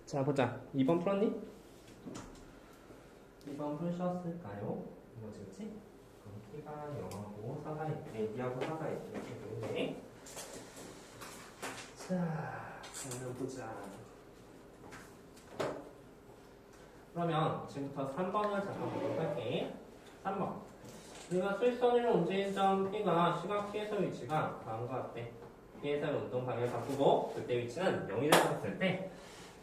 자, 보자. 2번 풀었니? 2번 풀으셨을까요? 뭐지, 그치? 그럼 T가 0하고 4가 있네. 2하고 4가 있네. 이렇게 되네. 자, 그러면 보자. 그러면 지금부터 3번을 잠깐 보도록 할게. 3번. 우리가 수직선을 움직인 점 P가 시각 P에서의 위치가 다음과 같대. P에서의 운동 방향을 바꾸고 그때 위치는 0이 되었을 때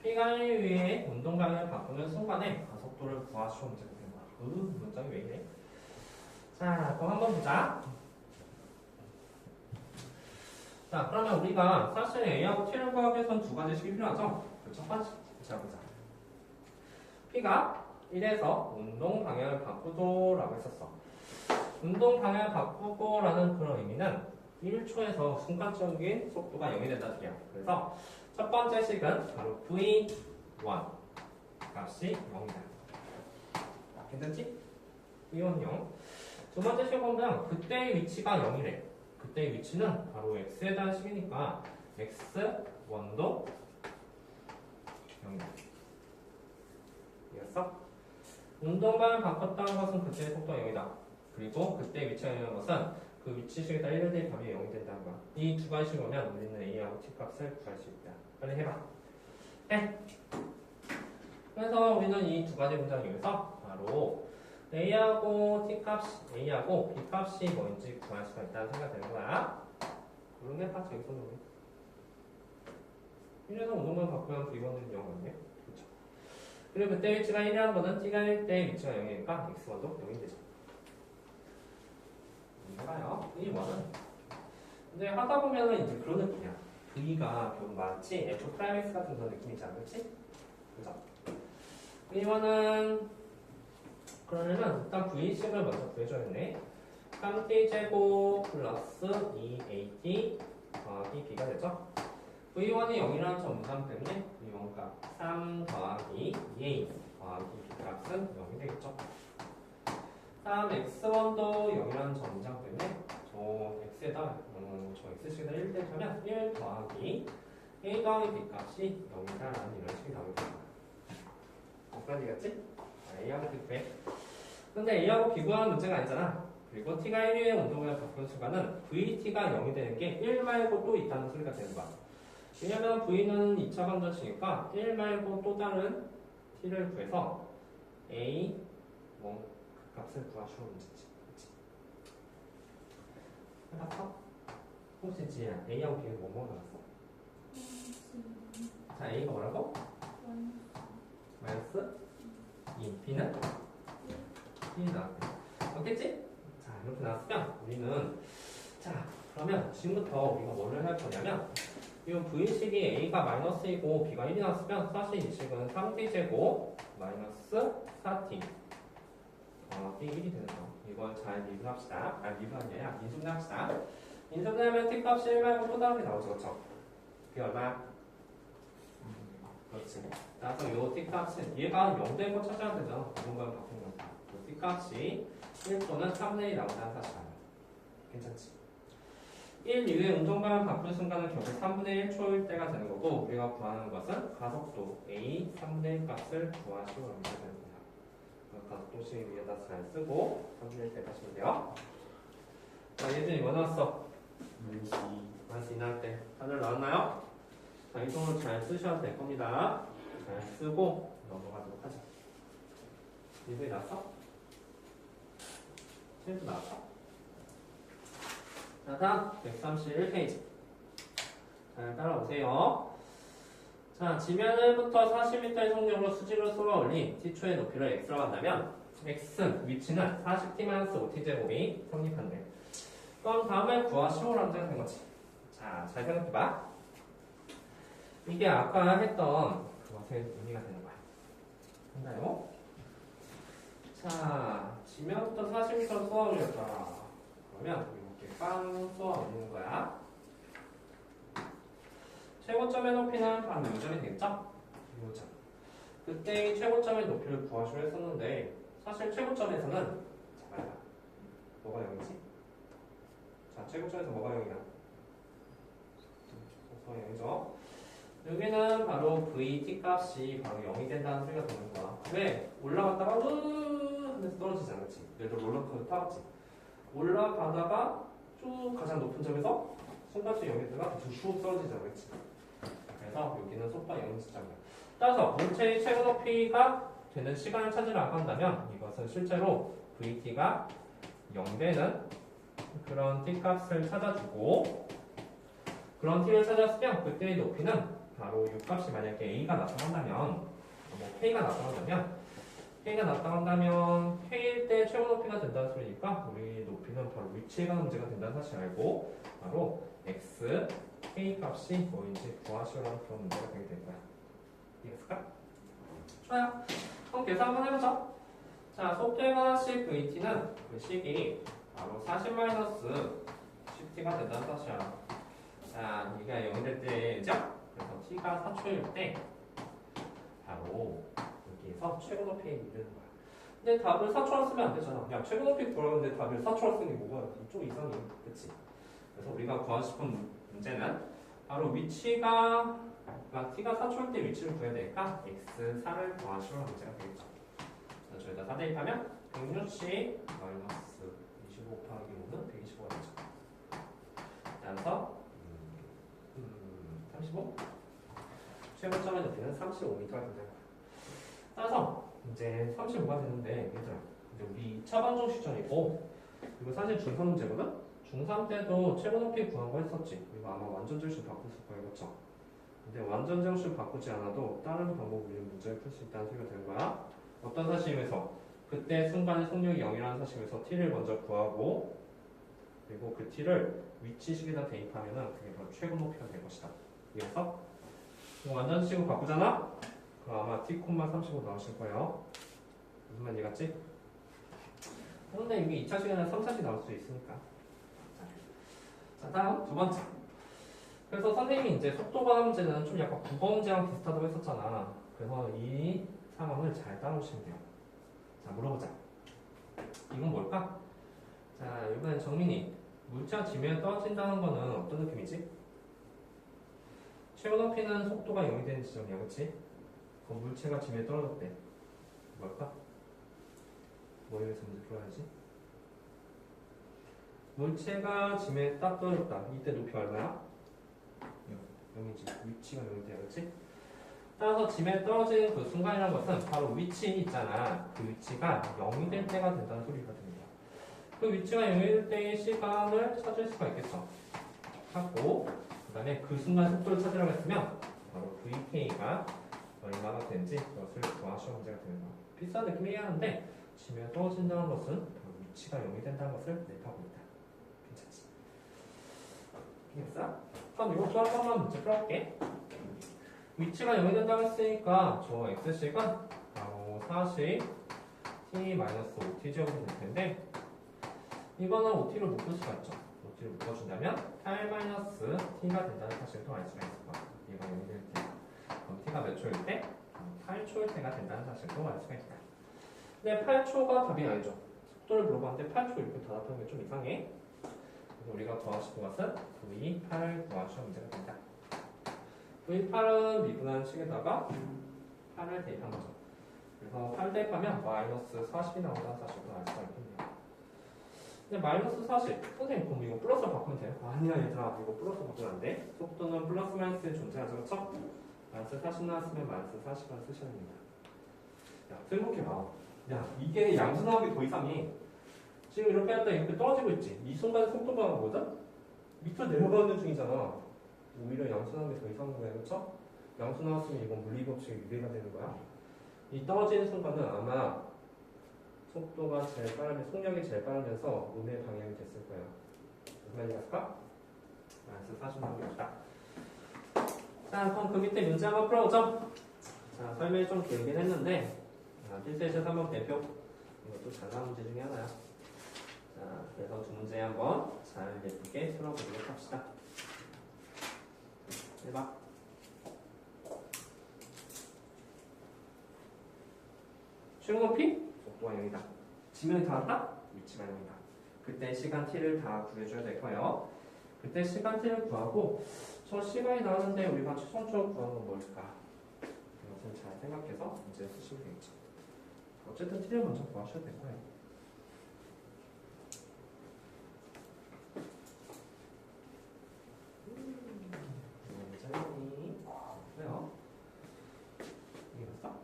P가 1 위에 운동 방향을 바꾸는 순간에 가속도를 구하시오 문제가 되는 거야. 문장이 왜 이래? 자, 그럼 한번 보자. 자, 그러면 우리가 사실 A하고 T를 구하기 위해서는 두 가지씩이 필요하죠? 그 첫 번째, 자, 보자. P가 1에서 운동 방향을 바꾸죠 라고 했었어. 운동 방향을 바꾸고 라는 그런 의미는 1초에서 순간적인 속도가 0이 된다는 소리야. 그래서 첫 번째 식은 바로 V1 값이 0이다. 괜찮지? V1 0. 두 번째 식을 보면 그때의 위치가 0이래. 그때의 위치는 바로 x에 대한 식이니까 x1도 0이다. 이해했어? 운동 방향을 바꿨다는 것은 그때의 속도가 0이다. 그리고 그때 위치가 0이라는 것은 그 위치식에다 1을 대입하면 0이 된다는 거야. 이 두 가지식을 보면 우리는 A하고 T 값을 구할 수 있다. 빨리 해봐. 해! 그래서 우리는 이 두 가지 문장 중에서 바로 A하고 T 값, A하고 B 값이 뭔지 구할 수가 있다는 생각이 되는 거야. 그런 게 다 저기서 노네. 1에서 운동만 바꾸면 V1은 0 아니에요? 그렇죠. 그리고 그때 위치가 1이라는 거는 T가 1 때 위치가 0이니까 X1도 0이 되죠. 해봐요. 이 1은. 근데 하다 보면은 이제 그런 느낌이야. V가 좀 많지? F 프라임 X 같은 그런 느낌이잖아. 그렇지? 그죠? 이 1은 그러면은 일단 V식을 먼저 구해줘야겠네. 3t 제곱 플러스 2at 더하기 b가 되죠. V1이 0이라는 점문상 때문에 V1 값 3 더하기 2a 더하기 b 값은 0이 되겠죠. 다음 x1도 0이라는 점문상 때문에 저 x에다 저 x식에다 1 대입하면 1 더하기 a 더하기 b 값이 0이다라는 이런 식이 나오게 됩니다. 무슨 얘기겠지? a하고 b 구해. 근데 A하고 B 구하는 문제가 아니잖아. 그리고 T가 1위의 운동을 바꾸는 순간은 VT가 0이 되는 게 1 말고 또 있다는 소리가 되는 거야. 왜냐면 V는 2차 방정식이니까 1 말고 또 다른 T를 구해서 A 뭐 그 값을 구하시는 문제지. 그치? 해봤어? 혹시 지혜야 A하고 B는 뭐뭐 나왔어? 자, A가 뭐라고? 마이너스 2. B는? 1이 나왔대. 맞겠지? 자, 이렇게 나왔으면 우리는 자, 그러면 지금부터 우리가 뭐를 할 거냐면 이 V식이 A가 마이너스이고 B가 1이 나왔으면 사실 이 식은 3t제곱 마이너스 4t 더하기 1이 되는 거. 이걸 잘 미분합시다. 미분 아니야. 인수분해합시다. 인수분해하면 t값이 1 말고 또 다른 게 나오죠. 그렇죠? 그게 얼마야? 그렇지. 따라서 이 t값은 얘가 0 된 거 찾아야 되잖아. 이동관 바꾸는 거다. 이 t값이 1 또는 3분의 1이 나온다는 사실 알아요. 괜찮지? 1 이후에 운동방을 바꾸는 순간은 결국 3분의 1초일 때가 되는 거고 우리가 구하는 것은 가속도 A 3분의 1 값을 구하시오 라고 되는 거야. 가속도식 위에다 잘 쓰고 3분의 1 대하시면 돼요. 자, 예준이 뭐 나왔어? 마이너스 2 나올 때 다들 나왔나요? 자, 이 정도 잘 쓰셔도 될 겁니다. 잘 쓰고 넘어가도록 하자. 예준이 나왔어? 실수 나왔어? 자, 다음 131페이지. 잘 따라오세요. 자, 지면을부터 40m의 속력으로 수직으로 쏘아 올린 t초의 높이를 x라고 한다면 x는 위치는 40t-5t제곱이 성립한대. 그럼 다음에 구하시오라는 문제가 된 거지. 자, 잘 생각해봐. 이게 아까 했던 그것의 의미가 되는 거야. 한가요? 자, 지면부터 40m로 쏘아 올렸다. 그러면 이렇게 빵 쏘아 올리는 거야. 최고점의 높이는 바로 요점이 되겠죠? 요점. 그때 최고점의 높이를 구하시려 했었는데 사실 최고점에서는 자, 봐봐. 뭐가 0이지? 자, 최고점에서 뭐가 0이야? 0이죠. 여기는 바로 VT 값이 바로 0이 된다는 소리가 되는 거야. 왜? 올라갔다가 하면서 떨어지지 않았지. 예를 들어 롤러코스터 타봤지. 올라가다가 쭉 가장 높은 점에서 순간적으로 0이 되다가 쭉 떨어지지 않았지. 그래서 여기는 속도가 0인 지점이야. 따라서 물체의 최고 높이가 되는 시간을 찾으려고 한다면 이것은 실제로 VT가 0되는 그런 T값을 찾아주고, 그런 T를 찾았으면 그때의 높이는 바로 이 값이 만약에 A가 나타난다면, K가 나타난다면 K일 때 최고 높이가 된다는 소리니까 우리 높이는 바로 위치에 관한 문제가 된다는 사실 알고 바로 X, K 값이 뭐인지 구하시라는 그런 문제가 되게 될 거야. 이해했을까? 좋아요. 그럼 계산 한번 해보자. 자, 속도에 관한 식 VT는 그 식이 바로 40-10t가 된다는 사실이야. 자, 이가 0이 될 때죠? 그래서 t가 4초일 때 바로 여기에서 최고 높이에 이르는 거야. 근데 답을 4초로 쓰면 안 되잖아. 야, 최고 높이 구하는데 답을 4초로 쓰는 게 뭐가 좀 이상해. 그치? 그래서 우리가 구하고 싶은 문제는 바로 위치가, t가 4초일 때 위치를 구해야 되니까 x4를 구하시면 문제가 되겠죠. 자, 저희가 4 대입하면 160 마이너스 25 곱하기 5는 125가 되죠. 따라서 35? 최고점의 높이는 35m가 된다는 거야. 따라서 이제 35가 되는데, 얘들아, 이제 우리 2차 방정 시점이고, 이거 사실 중3 문제거든? 중3 때도 최고 높이 구한 거 했었지. 이거 아마 완전 정식 바꿨을 거예요, 그쵸? 근데 완전 정식 바꾸지 않아도 다른 방법으로 우리는 문제를 풀 수 있다는 소리가 되는 거야. 어떤 사실에서 그때 순간의 속력이 0이라는 사실에서 t를 먼저 구하고, 그리고 그 t를 위치식에다 대입하면은 그게 바로 최고 높이가 될 것이다. 이해했어? 완전식으로 바꾸잖아? 그럼 아마 t,35 나오실 거예요. 무슨 말인지 같지? 그런데 이게 2차 시간에 3차씩 나올 수 있으니까. 자, 다음 두 번째. 그래서 선생님이 이제 속도 관한 문제는 좀 약간 국어 문제랑 비슷하다고 했었잖아. 그래서 이 상황을 잘 따라오시면 돼요. 자, 물어보자. 이건 뭘까? 자, 이번엔 정민이. 물체가 지면에 떨어진다는 거는 어떤 느낌이지? 최고 높이는 속도가 0이 되는 지점이야, 그치? 그 물체가 지면에 떨어졌대. 뭘까? 머리에서 문제 풀어야지. 물체가 지면에 딱 떨어졌다. 이때 높이 얼마야? 0이지. 위치가 0이 돼야, 그치? 따라서 지면에 떨어지는 그 순간이라는 것은 바로 위치 있잖아. 그 위치가 0이 될 때가 된다는 소리가 됩니다. 그 위치가 0이 될 때의 시간을 찾을 수가 있겠죠. 하고, 그 다음에 그 순간 속도를 찾으라고 했으면 바로 VK가 얼마나 되는지 그것을 구하시는 문제가 되는 거야. 비슷한 느낌이긴 하는데 지면에 떨어진다는 것은 바로 위치가 0이 된다는 것을 냅하고 있다. 괜찮지? 알겠어? 그럼 이것도 한 번만 문제 풀어볼게. 위치가 0이 된다고 했으니까 저 x식은 바로 40 t-5t 제곱이 될 텐데 이거는 5t로 묶을 수가 있죠. 5t로 묶어준다면 8-t가 된다는 사실도 알 수가 있을 거야. 얘가 0이 될 때. 그럼 t가 몇 초일 때? 8초일 때가 된다는 사실도 알 수가 있다. 근데 8초가 답이 아니죠. 속도를 물어봤는데 8초 이렇게 대답하는 게 좀 이상해. 그래서 우리가 구하고 싶은 것은 V8 구하시면 문제가 된다. V8은 미분한 식에다가 8을 대입한 거죠. 그래서 8 대입하면 마이너스 40이 나온다는 사실도 알 수가 있겠네요. 근데 마이너스 40, 선생님 그럼 이거 플러스로 바꾸면 돼요? 아니야 얘들아, 이거 플러스로 바꾸면 안 돼. 속도는 플러스 마이너스에 존재하죠, 그렇죠? 마이너스 40 나왔으면 마이너스 40을 쓰셔야 됩니다. 야, 생각해봐. 야, 이게 양수 나오기 더 이상해. 지금 이렇게 했다 이렇게 떨어지고 있지. 이 순간 속도가 뭐죠? 밑으로 내려가는 중이잖아. 오히려 양수 나오는 게 더 이상한 거야, 그렇죠? 양수 나왔으면 이건 물리법칙이 유리가 되는 거야. 이 떨어지는 순간은 아마 속도가 제일 빠르면 속력이 제일 빠르면서 음의 방향이 됐을 거예요. 무슨 말인지 알까? 마이너스 40 나오게 없다. 자, 그럼 그 밑에 문제 한번 풀어보죠. 자, 설명이 좀 길긴 했는데 필수에서 3번 대표 이것도 잘 나온 문제 중에 하나야. 자, 그래서 두 문제 한번 잘 예쁘게 풀어보도록 합시다. 해봐. 최고 높이? 속도가 0이다. 지면이 닿았다? 위치가 0이다. 그때 시간 t를 다 구해줘야 될 거예요. 그때 시간 t를 구하고 저 시간이 나왔는데 우리가 최종적으로 구하는 건 뭘까? 이것을 잘 생각해서 문제 쓰시면 되겠죠. 어쨌든 t를 먼저 구하셔야 될 거예요. 문제는 뭐요? 이게 맞다?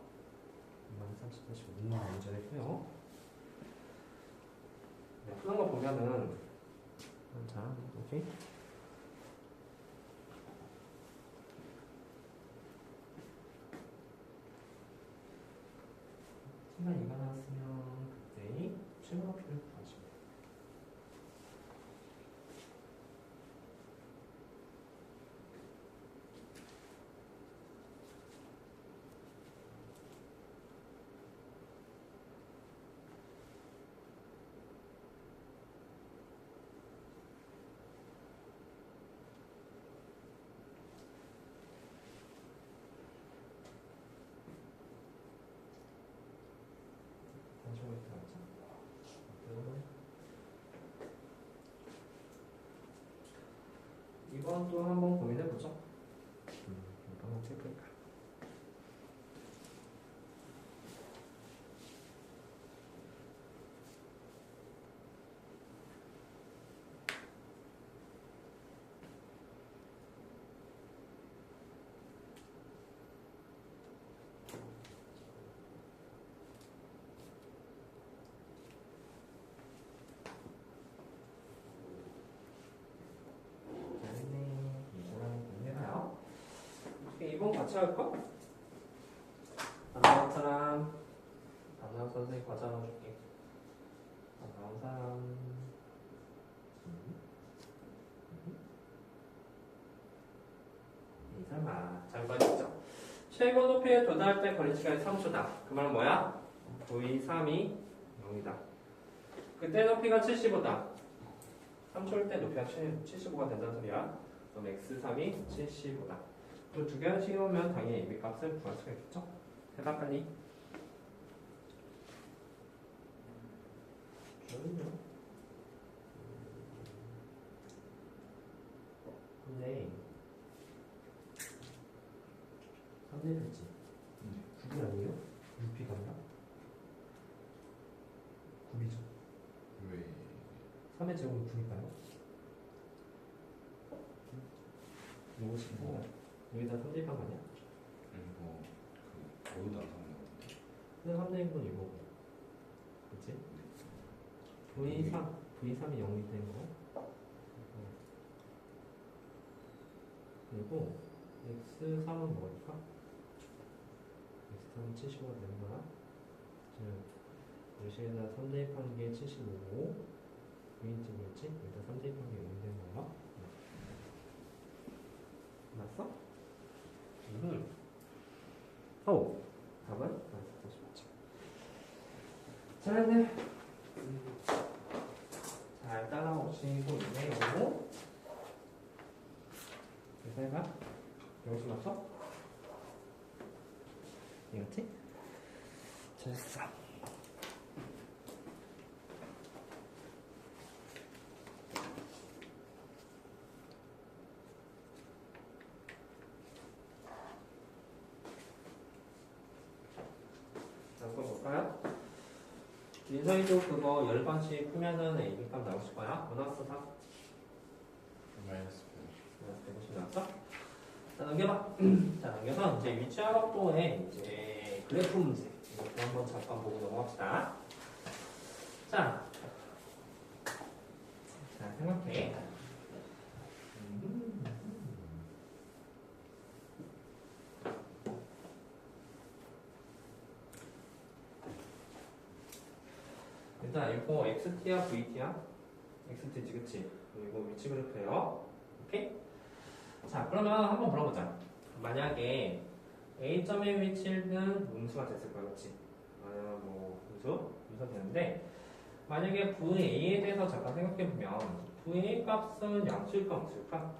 2030-5번 문제고요. 네, 푸는 거 보면은 자, 오케이. 시간 이가 나왔으면 그때 최고높이를 구하시면 돼요. 이번 또 한번 고민해보죠. 방법 체크할까? 이번 같이 할까? 안 나온 사람, 안 나온 선생님 과자 하나 줄게. 안 나온 사람. 이 설마 잘 봐주죠. 최고 높이에 도달할 때 걸린 시간이 3초다. 그 말은 뭐야? V3이 0이다. 그때 높이가 75다. 3초일 때 높이가 75가 된다는 소리야. 그럼 x3이 75다. 그 두 개를 씌우면 당연히 AB 값을 구할 수가 있겠죠? 해봐 빨리. 근데 3대였지? 9이 아니에요? 6B가 아니라? 9이죠. 왜? 3의 제곱은 9니까요. 이거 싶어. 여기다 3대입한 거 아니야? 이거 그 어디다 상관없는데? 근데 3대인 건 이거고. 그치? V3이 0이 되는 거. 그리고 x3은 뭐니까? x3은 75가 되는 거야. 즉, 여기에다 3대입한 게 75고, V인쪽이었지? 여기다 3대입한 게 0이 되는 거야. 맞어? 오! 답은? 다시 맞죠. 자, 이제 잘 따라오시고 있네요. 그래서 해봐. 여기서 맞춰? 이거지? 됐어. 한번 볼까요? 민서이도 그거 10번씩 풀면은 A값 나오실 거야. 뭐 나왔어? 다? 마이너스 150 나왔어? 자, 넘겨봐. 자, 넘겨서 이제 위치화각도의 이제 그래프 문제. 이것도 한번 잠깐 보고 넘어갑시다. 자, 생각해. 일단 이거 XT야 VT야? XT지 그치? 그리고 위치 그래프예요. 오케이? 자 그러면 한번 물어보자. 만약에 A점의 위치는 음수가 됐을 거야 그치? 만약 뭐 음수 되는데 만약에 VA에 대해서 잠깐 생각해보면 VA 값은 양수일까 음수일까?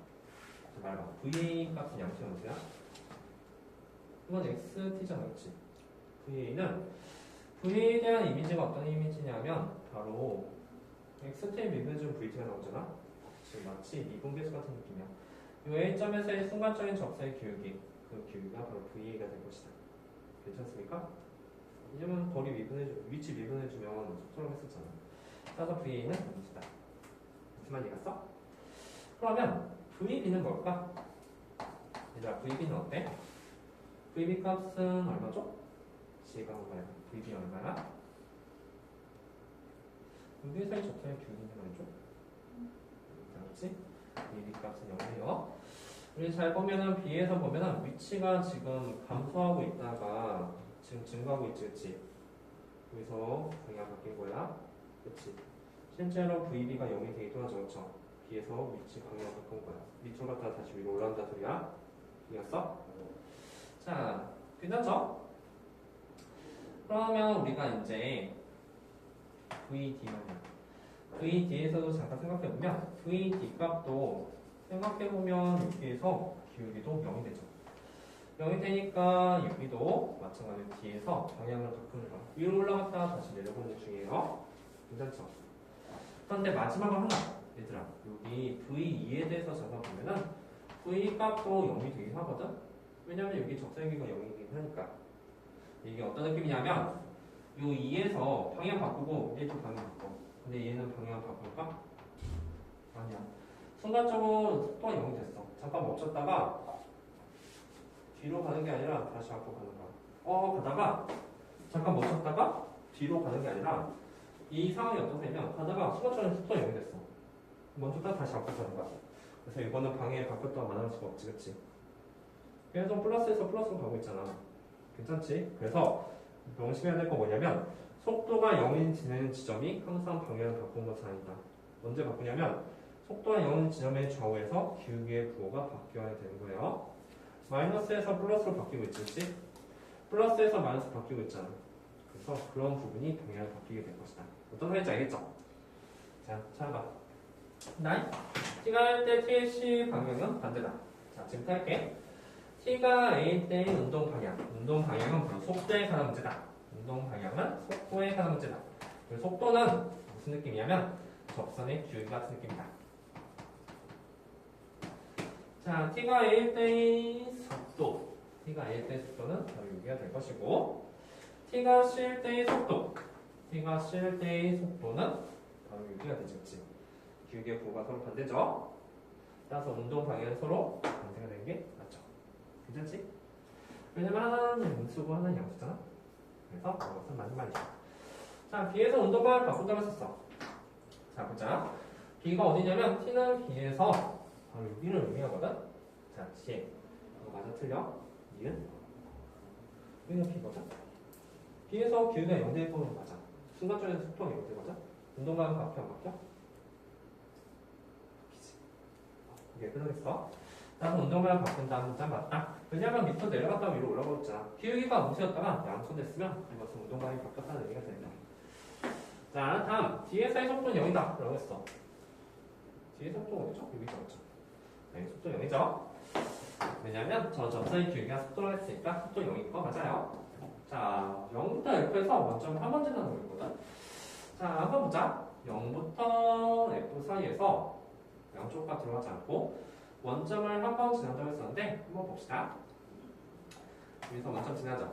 말해봐. VA 값은 양수야 음수야? 이건 XT잖아 그치? VA는 V에 대한 이미지가 어떤 이미지냐면 바로 XT의 미분준 VT가 나오잖아. 지금 마치 미분계수 같은 느낌이야. 이 A점에서의 순간적인 접사의 기울기, 그 기울기가 바로 VA가 될 것이다. 괜찮습니까? 왜냐면 거리 위치 미분해주면 속도라고 했었잖아. 따라서 VA는 여기다. 무슨 말이 갔어? 그러면 VB는 뭘까? 얘들아, VB는 어때? VB 값은 얼마죠? G가 얼마야? VB 얼마야? 여기에서의 접사의 기울기는 말이죠? 그렇지? VB 값은 0이에요. 우리 잘 보면은 B에서 보면은 위치가 지금 감소하고 있다가 지금 증가하고 있지, 그치? 여기서 방향 바뀐 거야, 그치? 실제로 VB가 0이 되기도 하죠, 그쵸? B에서 위치 방향 바꾼 거야. 밑으로 갔다가 다시 위로 올라온다 소리야. 이해했어? 자, 괜찮죠? 그러면 우리가 이제 VD만이야. VD에서도 잠깐 생각해보면 VD 값도 생각해보면 여기에서 기울기도 0이 되죠. 0이 되니까 여기도 마찬가지로 D에서 방향을 바꾸는 거야. 위로 올라갔다가 다시 내려보는 중이에요. 괜찮죠? 그런데 마지막으로 하나, 얘들아, 여기 V2에 대해서 잠깐 보면은 V 값도 0이 되긴 하거든? 왜냐면 여기 적사기가 0이긴 하니까. 이게 어떤 느낌이냐면 요 2에서 방향 바꾸고 얘도 방향 바꿔. 근데 얘는 방향 바꿀까? 아니야. 순간적으로 속도가 0이 됐어. 잠깐 멈췄다가 뒤로 가는 게 아니라 다시 앞으로 가는 거야. 가다가 잠깐 멈췄다가 뒤로 가는 게 아니라 이 상황이 어떠냐면 가다가 순간적으로 속도가 0이 됐어. 멈췄다가 다시 앞으로 가는 거야. 그래서 이거는 방향 바꿨다가 만날 수가 없지, 그치? 그래서 플러스에서 플러스로 가고 있잖아. 괜찮지? 그래서 명심해야 될 거 뭐냐면 속도가 0인 지는 지점이 항상 방향을 바꾼 것은 아니다. 언제 바꾸냐면 속도가 0인 지점의 좌우에서 기울기의 부호가 바뀌어야 되는 거예요. 마이너스에서 플러스로 바뀌고 있지, 그치? 플러스에서 마이너스 바뀌고 있잖아. 그래서 그런 부분이 방향을 바뀌게 될 것이다. 어떤 말인지 알겠죠? 자, 찾아봐. 나 T가 할 때 TC 방향은 반대다. 자, 지금 할게. T가 A 때의 운동 방향은 바로 속도에 관한 문제다. 운동 방향은 속도에 관한 문제다. 그리고 속도는 무슨 느낌이냐면 접선의 기울기 같은 느낌이다. 자, T가 A일 때의 속도. T가 A일 때의 속도는 바로 여기가 될 것이고, T가 C일 때의 속도. T가 C일 때의 속도는 바로 여기가 되죠. 그치? 기울기의 부호가 서로 반대죠. 따라서 운동 방향은 서로 반대가 되는 게 맞죠. 괜찮지? 왜냐면 하나는 음수고 하나는 양수잖아. 그래서 그것은 맞는 말이야. 자, B에서 운동 방향을 바꾼다고 했었어. 자, 보자. B가 어디냐면 T는 B에서 바로 여기를 의미하거든. 자, C. 이거 맞아 틀려? 니은? 여기가 B거든. B에서 기울기가 0대 1로 맞아. 순간적인 속도가 0대거든. 운동 방향 바뀌어 안 바뀌어? 이게 끝나겠어. 따라서 운동을 바꾼다는 문자 맞다. 왜냐면 밑으로 내려갔다가 위로 올라가고 있잖아. 기울기가 음수였다가 양수됐으면 이것은 운동방이 바뀌었다는 의미가 됩니다. 자, 다음 뒤에서의 속도는 0이다 라고 했어. 뒤의 속도가 어디죠? 여기죠, 그렇죠? 네, 속도 0이죠. 왜냐면 저 접사의 기울기가 속도로 했으니까 속도 0인 거 맞아요. 자, 0부터 F에서 원점을 한 번 지나는 거거든. 자, 한번 보자. 0부터 F 사이에서 양쪽 다 들어가지 않고 원점을 한 번 지난다고 했었는데 한번 봅시다. 여기서 원점 지나자.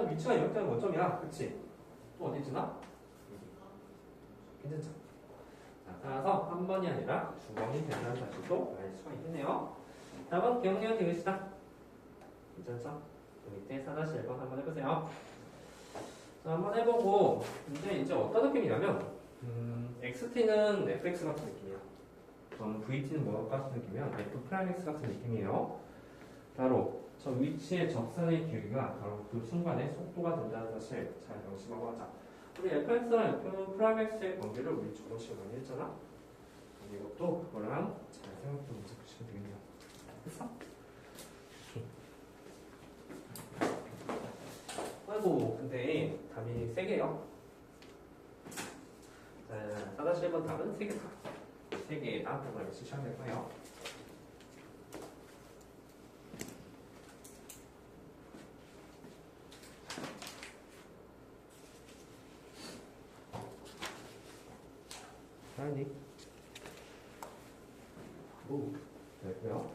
위치가 이렇게 되는 원점이야. 그치? 또 어디 지나? 괜찮죠? 자, 따라서 한 번이 아니라 두 번이 된다는 사실도 알 수가 있겠네요. 다음은 기억력 되겠습니다. 괜찮죠? 밑에 4-1번 한번 해보세요. 자, 한번 해보고 이제 어떤 느낌이냐면 XT는 FX 같은 느낌이야. 저는 VT는 뭐 같은 느낌이면 F'X 같은 느낌이에요. 바로 저 위치의 접선의 기울기가 바로 그 순간에 속도가 된다는 사실 잘 명심하고 하자. 우리 FX랑 F'X의 관계를 우리 저번 시간에 많이 했잖아. 이것도 그거랑 잘 생각해 문제 보시면 되겠네요. 됐어? 아이고, 근데 답이 3개요. 자, 4-1번 답은 3개다. 3개에다 그걸 쓰셔야 될 거예요. 아니. 오, 됐고요.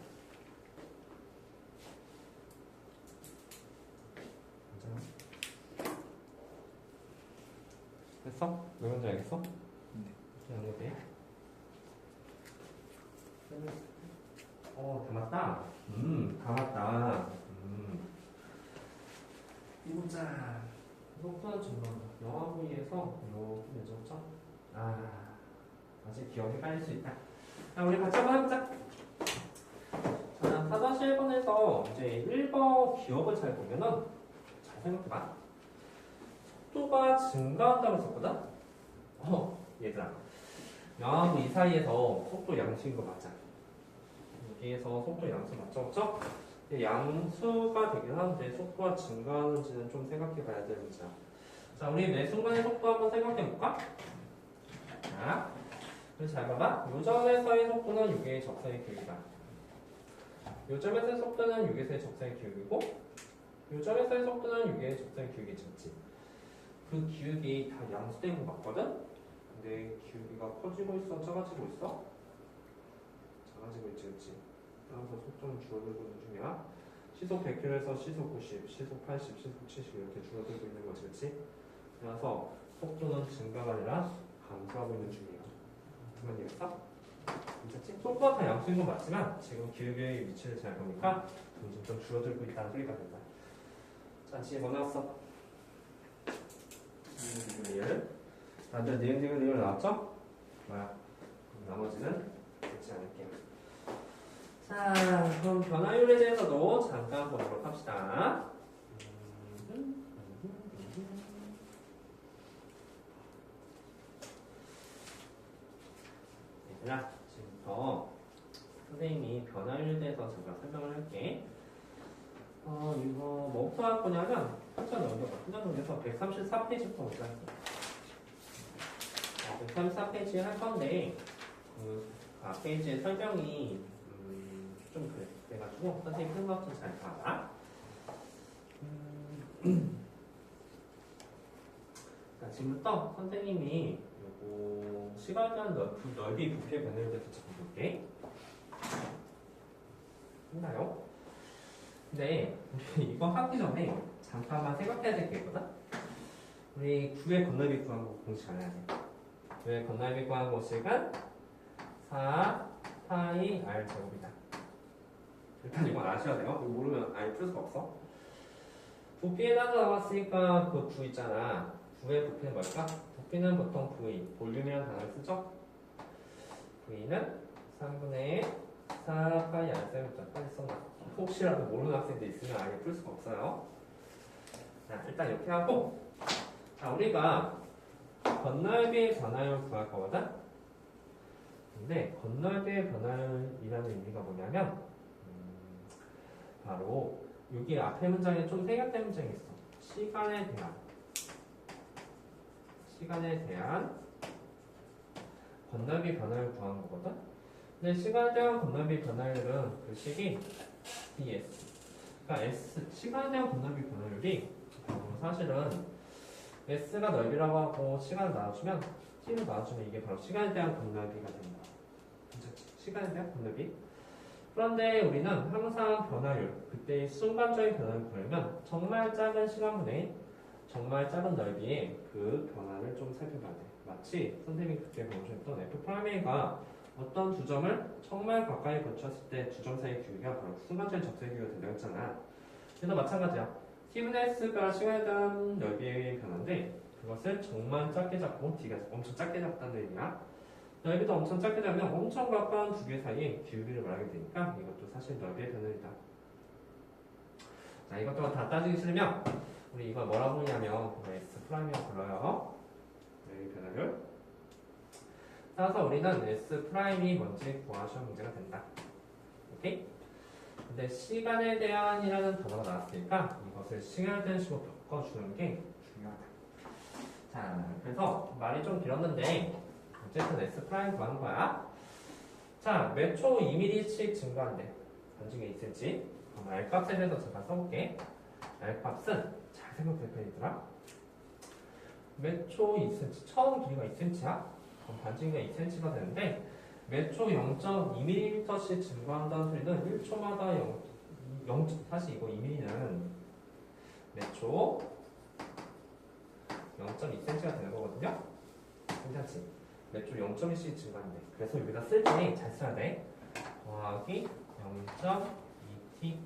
됐어? 왜 뭔지 알겠어? 네. 연결돼. 다 맞다. 다 맞다. 이보자. 속도는 증가한다. 영화 부위에서 이렇게 내줬죠? 아직 기억이 빨릴 수 있다. 자, 우리 같이 한번 해보자. 자, 4-1번에서 이제 1번 기억을 잘 보면은 잘 생각해봐. 속도가 증가한다고 했었거든? 얘들아. 영하고 이 사이에서 속도 양수인 거 맞아. 여기에서 속도 양수 맞죠? 그쵸? 양수가 되긴 하는데 속도가 증가하는지는 좀 생각해 봐야 되는 문제야. 자, 우리 매 순간의 속도 한번 생각해 볼까? 자, 그래서 잘 봐봐. 요점에서의 속도는 6의 적선의 기울기다. 요점에서의 속도는 6에서의 적선의 기울기고, 요점에서의 속도는 6의 적선의 기울기 적지. 그 기울기 다 양수된 거 맞거든? 근데 기울기가 커지고 있어? 작아지고 있어? 작아지고 있지, 그치? 따라서 속도는 줄어들고 있는 중이야. 시속 100km에서 시속 90, 시속 80, 시속 70 이렇게 줄어들고 있는 거지, 그치? 그래서 속도는 증가가 아니라 감소하고 있는 중이에요. 무슨 말이겠어? 괜찮지? 속도가 다 양수인 건 맞지만 지금 기울기의 위치를 잘 보니까 점점 좀 줄어들고 있다는 소리가 된다. 자, 지금 뭐 나왔어? 다들 니은 나왔죠? 뭐야? 나머지는 듣지 않을게요. 자, 그럼 변화율에 대해서도 잠깐 보도록 합시다. 얘들아, 지금부터 선생님이 변화율에 대해서 잠깐 설명을 할게. 이거 뭐부터 할 거냐면 한참 넘겨봐. 한참 넘겨서 134페이지부터 먼저 할게. 134페이지 할 건데 그 페이지의 설명이 좀 그래. 그래가지고 선생님 생각 좀 잘 봐봐. 자, 지금부터 선생님이 요거 시간당 넓이 부피의 변화에 대해서 잠깐 볼게. 했나요? 근데 우리 이거 하기 전에 잠깐만 생각해야 될 게 있거든? 우리 9의 건널비 구한 거 공식 안 해야 돼. 9의 건널비 구한 공식은 4 파이 r 제곱이다. 일단 이건 아셔야 돼요. 이거 모르면 아예 풀 수가 없어. 부피에다가 나왔으니까 그 9 있잖아. 9의 부피는 뭘까? 부피는 보통 V, 볼륨이라는 단어를 쓰죠? V는 3분의 4 파이 r 제곱이다. 빨리 써놔. 혹시라도 모르는 학생들 있으면 아예 풀 수가 없어요. 자, 일단 이렇게 하고, 자, 우리가 건널비의 변화율 구할 거거든? 근데 건널비의 변화율이라는 의미가 뭐냐면, 바로 여기 앞에 문장에 좀 생략된 문장이 있어. 시간에 대한 건널비 변화율 구하는 거거든? 근데 시간에 대한 건널비 변화율은 그 식이 ds. 그러니까 s, 시간에 대한 건널비 변화율이 사실은 s가 넓이라고 하고 시간을 나눠주면 t를 나눠주면 이게 바로 시간에 대한 건널비가 되는 거야. 괜찮지? 시간에 대한 건널비. 그런데 우리는 항상 변화율, 그때의 순간적인 변화를 보려면 정말 작은 시간분에 정말 작은 넓이의 그 변화를 좀 살펴봐야 돼. 마치 선생님이 그때 보여주셨던 F'A가 어떤 두 점을 정말 가까이 거쳤을 때 두 점 사이의 기울기가 바로 순간적인 접선의 기울기가 된다고 했잖아. 그래서 마찬가지야. T분의 S가 시간에 대한 넓이의 변화인데 그것을 정말 작게 잡고 D가 엄청 작게 잡다는 의미야. 넓이도 엄청 작게 잡으면 엄청 가까운 두 개 사이의 기울기를 말하게 되니까 이것도 사실 넓이의 변화이다. 자, 이것도 다 따지기 싫으면 우리 이걸 뭐라고 부르냐면 S'이라고 불러요. 넓이 변화율. 따라서 우리는 S'이 뭔지 구하시는 문제가 된다. 오케이? 근데 시간에 대한이라는 단어가 나왔으니까 이것을 시간에 대한 식으로 바꿔주는 게 중요하다. 자, 그래서 말이 좀 길었는데 어쨌든 S 프라임 구하는 거야. 자, 몇 초 2mm씩 증가한대. 반중에 2cm. 그럼 R값에 대해서 잠깐 써볼게. R값은 잘 생각해 얘들아. 몇 초 2cm. 처음 길이가 2cm야. 그럼 반중이가 2cm가 되는데 몇 초 0.2mm씩 증가한다는 소리는 1초마다 사실 이거 2mm는 몇 초 0.2cm가 되는 거거든요. 괜찮지? 몇 초 0.1씩 증가한대. 그래서 여기다 쓸 때 잘 써야 돼. 더하기 0.2t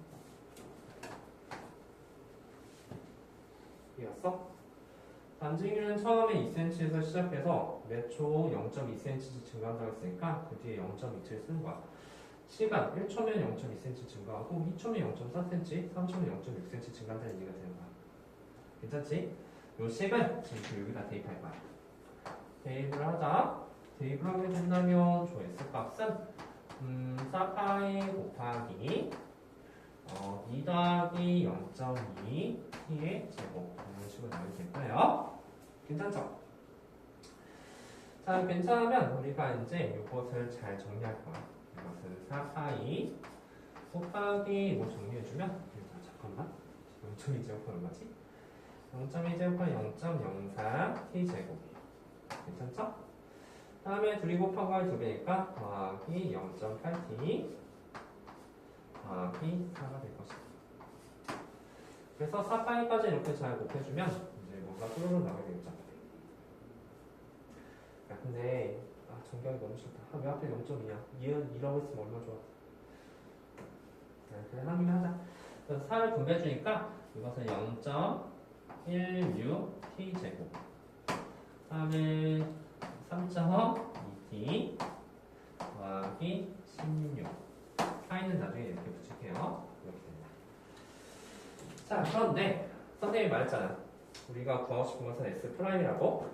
이었어? 반지기는 처음에 2cm에서 시작해서 몇 초 0.2cm씩 증가한다고 했으니까 그 뒤에 0.2t를 쓰는 거야. 시간 1초면 0.2cm 증가하고 2초면 0.4cm, 3초면 0.6cm 증가한다는 얘기가 되는 거야. 괜찮지? 요 식은 지금 여기다 대입할 거야. 대입을 하자. 대입을 하게 된다면 저 S값은 4파이 곱하기 2 더하기 0.2 t의 제곱 이런 식으로 나오게 될 거예요. 괜찮죠? 자, 괜찮으면 우리가 이제 이것을 잘 정리할 거야. 이것은 4파이 곱하기 뭐 정리해주면 잠깐만 0.2 제곱은 얼마지? 0.2 제곱은 0.04 t 제곱 괜찮죠? 다음에 둘이 곱한 걸 2배니까 더하기 0.8t 더하기 4가 될 것이다. 그래서 4파이까지 이렇게 잘 곱해주면 이제 뭔가 뚜루룩 나오게 되겠죠. 야, 근데 전경이 너무 싫다. 왜 앞에 0.2야? 2라고 했으면 얼마나 좋아. 그래 한 김에 하자. 그래서 4를 분배해주니까 이것은 0.16t 제곱 다음에 3.2t 더하기 16 파이는 나중에 이렇게 붙일게요. 이렇게 됩니다. 자, 그런데 선생님이 말했잖아. 우리가 구하고 싶은 것은 S'이라고.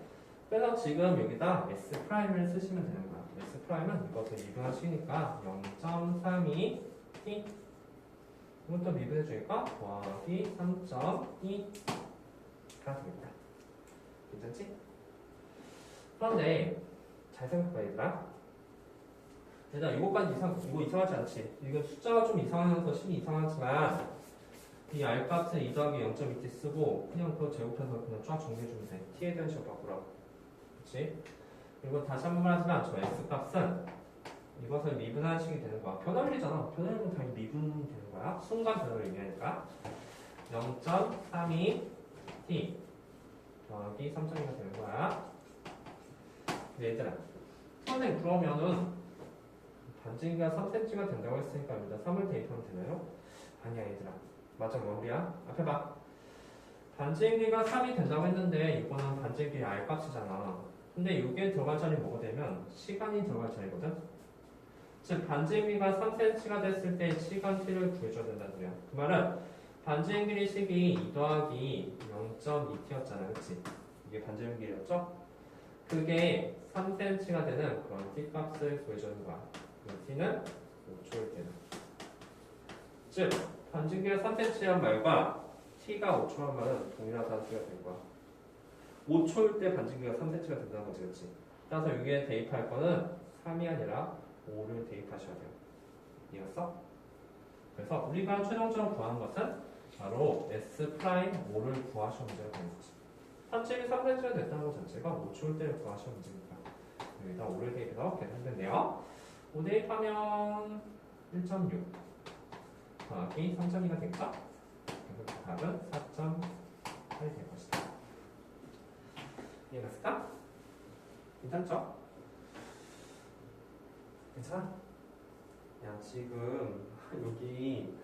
그래서 지금 여기다 S'를 쓰시면 되는 거야. S'은 이것을 미분하시니까 0.32t 이것도 미분해주니까 더하기 3.2가 되겠다. 괜찮지? 그런데 잘 생각해봐 얘들아. 얘들아 이거까지 이거 이상하지 않지? 이거 숫자가 좀 이상해서 식이 이상하지만 이 R값은 2 더하기 0.2t 쓰고 그냥 그거 제곱해서 그냥 쫙 정리해주면 돼. t에 대한 식으로 바꾸라고. 그치? 그리고 다시 한 번 말하지만 저 S값은 이것을 미분하는 식이 되는 거야. 변화율이잖아. 변화율은 당연히 미분이 되는 거야. 순간 변화를 의미하니까 0.32t 더하기 3.2가 되는 거야. 얘들아 선생님 그러면은 반지기가 3cm가 된다고 했으니까 여기다 3을 대입하면 되나요? 아니야 얘들아. 맞아 머리야. 앞에 봐. 반지기가 3이 된다고 했는데 이거는 반지기의 R값이잖아. 근데 여기에 들어갈 자리 뭐가 되면 시간이 들어갈 자리거든. 즉 반지기가 3cm가 됐을 때 시간 t를 구해줘야 된다는 소리야. 그 말은 반지의 길이 식이 2 더하기 0.2t였잖아. 그치? 이게 반지의 길이였죠? 그게 3cm가 되는 그런 t 값을 구해주는 거야. 그 t는 5초일 때는. 즉 반지의 길이가 3cm란 말과 t가 5초란 말은 동일하다는 소리가 된 거야. 5초일 때 반지기가 3cm가 된다는 거지, 그치? 따라서 여기에 대입할 거는 3이 아니라 5를 대입하셔야 돼요. 이해했어? 그래서 우리가 최종적으로 구한 것은 바로 S'5를 구하시는 문제가 되는 거지. 반지기 3cm가 됐다는 것 자체가 5초일 때를 구하시는 문제니까 여기다 5를 대입해서 계산되는데요. 5 대입하면 1.6 더하기 3.2가 되겠죠? 그래서 답은 4.8이 될 것이다. 이해갔을까? 괜찮죠? 괜찮아? 야 지금 여기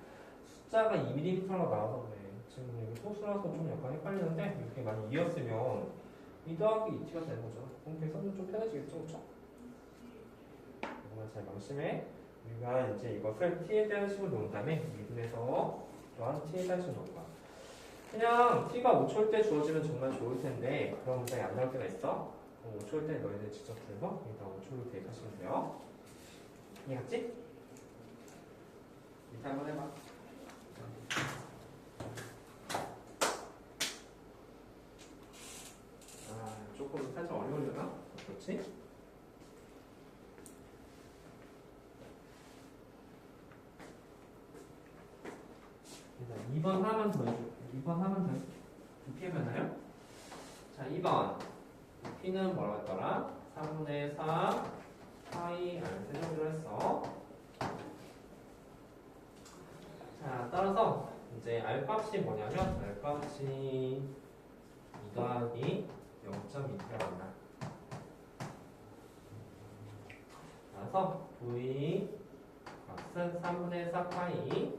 숫자가 2mm가 나와서 그래. 지금 여기 소수라서 좀 약간 헷갈리는데 이렇게 많이 이었으면 2 더하기 2t가 되는 거죠. 그럼 계산은 좀 편해지겠죠? 그쵸? 이거만 잘 명심해. 우리가 이제 이것을 t에 대한 식으로 놓은 다음에 미분해서 또한 t에 대한 식으로 놓을 거야. 그냥 t가 5초일 때 주어지면 정말 좋을 텐데 그런 문장이 안 나올 때가 있어. 그럼 5초일 때 너희들 직접 풀어서 여기다 5초로 대입하시면 돼요. 이해갔지? 밑에 한번 해봐. 조금 살짝 어려우려나? 그렇지? 일단 2번 하나만 더 해줄게. 2번 하나만 더 해줄게. 부피해봤나요? 자, 2번. 부피는 뭐라고 했더라? 3분의 4 파이 R 세정기로 했어. 자, 따라서 이제 R 값이 뭐냐면 R 값이 2 더하기 따라서 v 값은 3분의 4파이 2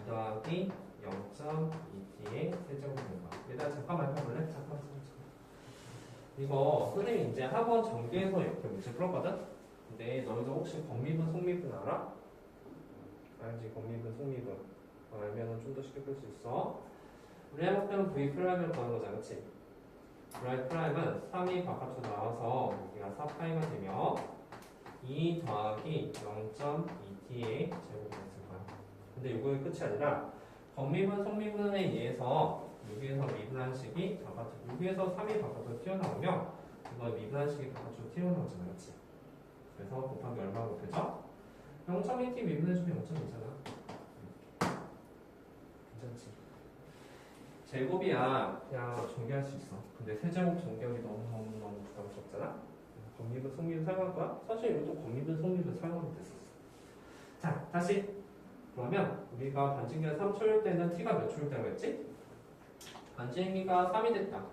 더하기 0.2t의 세제곱인가. 얘들아 잠깐만 해볼래? 잠깐만. 이거 선생님이 이제 학원 전개에서 이렇게 문제 풀었거든? 근데 너희도 혹시 건미분, 속미분 알아? 알지? 건미분, 속미분 알면은 좀 더 쉽게 풀 수 있어. 우리 해볼때는 v 프라임을 구하는 거잖아, 그치? v 프라임은 3이 바깥으로 나와서 여기가 4파이가 되며 2 더하기 0.2t의 제곱이 됐을 거야. 근데 이거의 끝이 아니라 건미분, 속미분에 의해서 여기에서 미분한식이 바깥으로, 여기에서 3이 바깥으로 튀어나오면 이거 미분한식이 바깥으로 튀어나오잖아, 그치? 그래서 곱하기 얼마 곱해져? 0.2t 미분해주면 0.2잖아. 괜찮지? 제곱이야 그냥 전개할 수 있어. 근데 세제곱 전개하기 너무 부담스럽잖아? 건미분, 속미분 사용할 거야? 사실 이것도 건미분, 속미분 사용하면 됐었어. 자, 다시. 그러면 우리가 반증기가 3초일 때는 t가 몇 초일 때라고 했지? 반증기가 3이 됐다.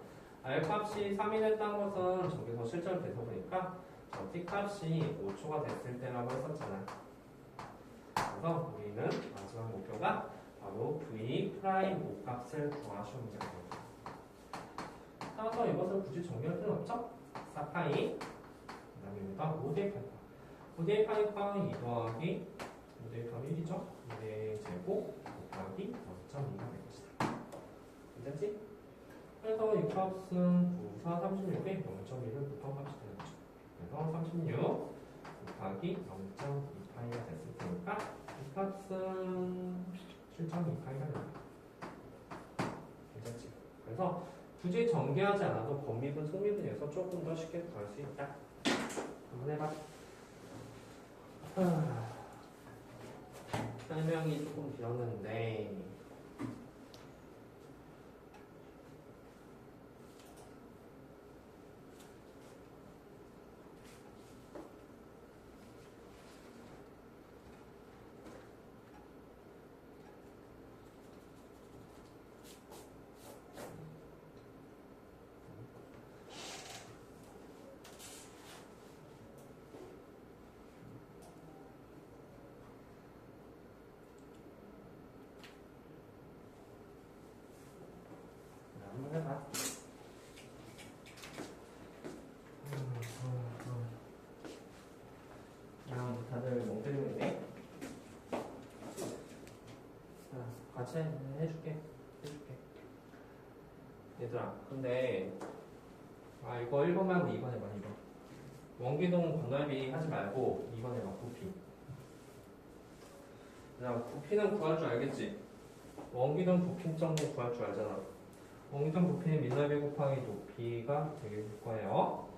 r 값이 3이 됐다는 것은 저기서 실제로 돼서 보니까 저 t 값이 5초가 됐을 때라고 했었잖아. 그래서 우리는 마지막 목표가 바로 v 프라임 5값을 구하시오 문제가 됩니다. 따라서 이것을 굳이 정리할 필요는 없죠? 4파이 그 다음에 여기다 5대파이파 5대파이파 2 더하기 5대파이 1이죠? 2대 제곱 곱하기 0.2가 될 것이다. 괜찮지? 그래서 이 값은 9, 4, 36에 0.1을 곱한 값이 되는 거죠. 그래서 36 곱하기 0.2파이가 됐을 테니까 이 값은 7.2파이가 됩니다. 괜찮지? 그래서 굳이 전개하지 않아도 건미분, 속미분에서 조금 더 쉽게 구할 수 있다. 한번 해봐. 설명이 조금 길었는데 한번 해봐. 다들 멍 때리고 있네. 자, 같이 해줄게. 얘들아, 근데 이거 1번 말고 2번 해봐. 2번. 원기둥 건널비 하지 말고 2번 해봐. 부피. 자, 부피는 구할 줄 알겠지? 원기둥 부피 정도 구할 줄 알잖아. 원기둥 부피는 민날비 곱하기 높이가 되게 될 거예요.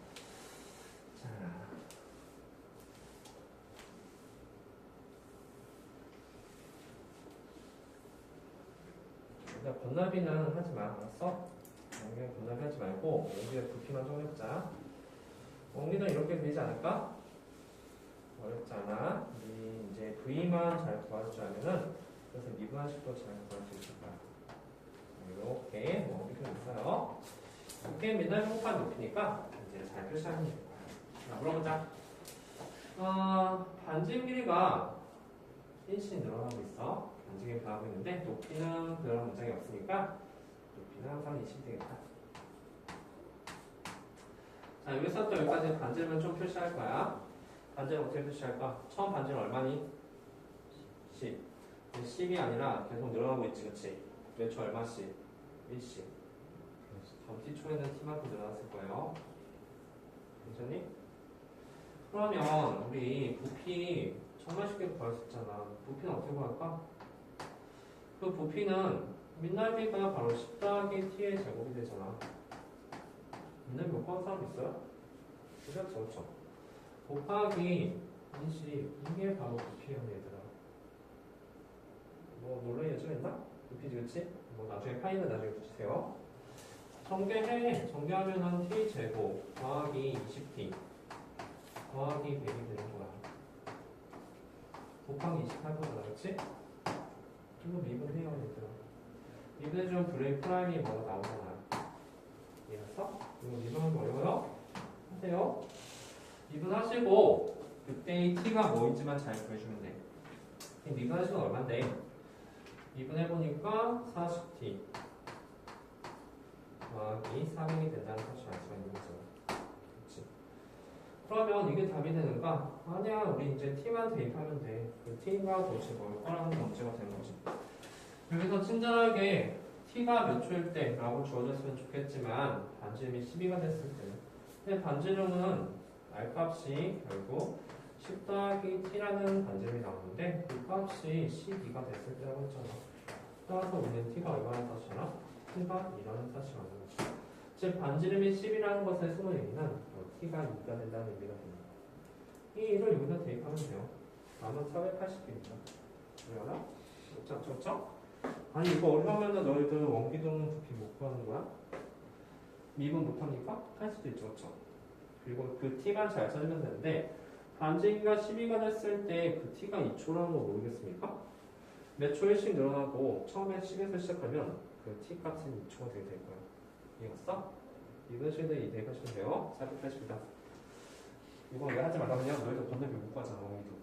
자, 일단 건널비는 하지 마. 알았어? 원기둥 건널비 하지 말고 원기둥 부피만 좀 해보자. 원기둥 이렇게 되지 않을까? 어렵잖아. 우리 이제 V만 잘 구할 줄 알면은 그래서 미분한식도 잘 구할 수 있을 거야. 이렇게 원기둥이 있어요. 이렇게 민날비 곱하기 높이니까 이제 잘 표시하면 될 거야. 자, 물어보자. 반지름 길이가 1씩 늘어나고 있어. 반지름이 변하고 있는데 높이는 그런 문장이 없으니까 높이는 항상 20이 되겠다. 자, 여기서 또 여기까지 반지름을 좀 표시할 거야. 반지름 어떻게 표시할까? 처음 반지름 얼마니? 10. 10이 아니라 계속 늘어나고 있지, 그치? 매초 얼마씩? 1씩. 점티초에는 t만큼 늘어났을 거예요. 괜찮니? 그러면 우리 부피 정말 쉽게 구할 수 있잖아. 부피는 어떻게 구할까? 그 부피는 민날비가 바로 10 더하기 t의 제곱이 되잖아. 민날비 못 구한 사람 있어요? 그렇죠. 곱하기 20 이게 바로 부피예요, 얘들아. 뭐 논란 예정했나? 부피지, 그치? 뭐 나중에 파이는 나중에 붙이세요. 정개하면은 t 제곱 더하기 20t 더하기 100이 되는 거야. 곱하기 28보다 그렇지? 이거 미분해요, 얘들아. 미분해주면 브레이크 프라임이 뭐가 나오잖아. 이해했어? 이거 미분하기 어려워요? 하세요. 미분하시고 그때의 t가 뭐인지만 잘 구해주면 돼. 미분하시면 얼마인데? 미분해보니까 40t 더하기 400이 된다는 사실을 알 수가 있는 거죠. 그렇지? 그러면 이게 답이 되는가? 아니야, 우리 이제 t만 대입하면 돼. 그 t가 도대체 뭘 거라는 문제가 되는 거지. 여기서 친절하게 t가 몇 초일 때 라고 주어졌으면 좋겠지만 반지름이 12가 됐을 때는 근데 반지름은 r 값이 결국 10 더하기 t라는 반지름이 나오는데 그 값이 12가 됐을 때라고 했잖아. 따라서 우리는 t가 얼마나 사실이나? t가 2라는 사실이 맞는 거지. 즉 반지름이 10이라는 것의 숨은 의미는 t가 2가 된다는 의미가 됩니다. 이 1을 여기다 대입하면 돼요. 남은 480입니다. 그래요? 좋죠? 아니 이거 어려우면 너희들 원기둥 부피 못 구하는 거야? 미분 못합니까? 할 수도 있죠. 그렇죠? 그리고 그 t만 잘 찾으면 되는데 반지름이가 12가 됐을 때 그 t가 2초라는 거 모르겠습니까? 몇 초일씩 늘어나고 처음에 10에서 시작하면 그 t 값은 2초가 되게 될 거야. 이해갔어? 이번 시간에 이 대입하시면 돼요. 480입니다. 이거 왜 하지 말라면요? 너희도 건너기 못 구하잖아. 원기둥.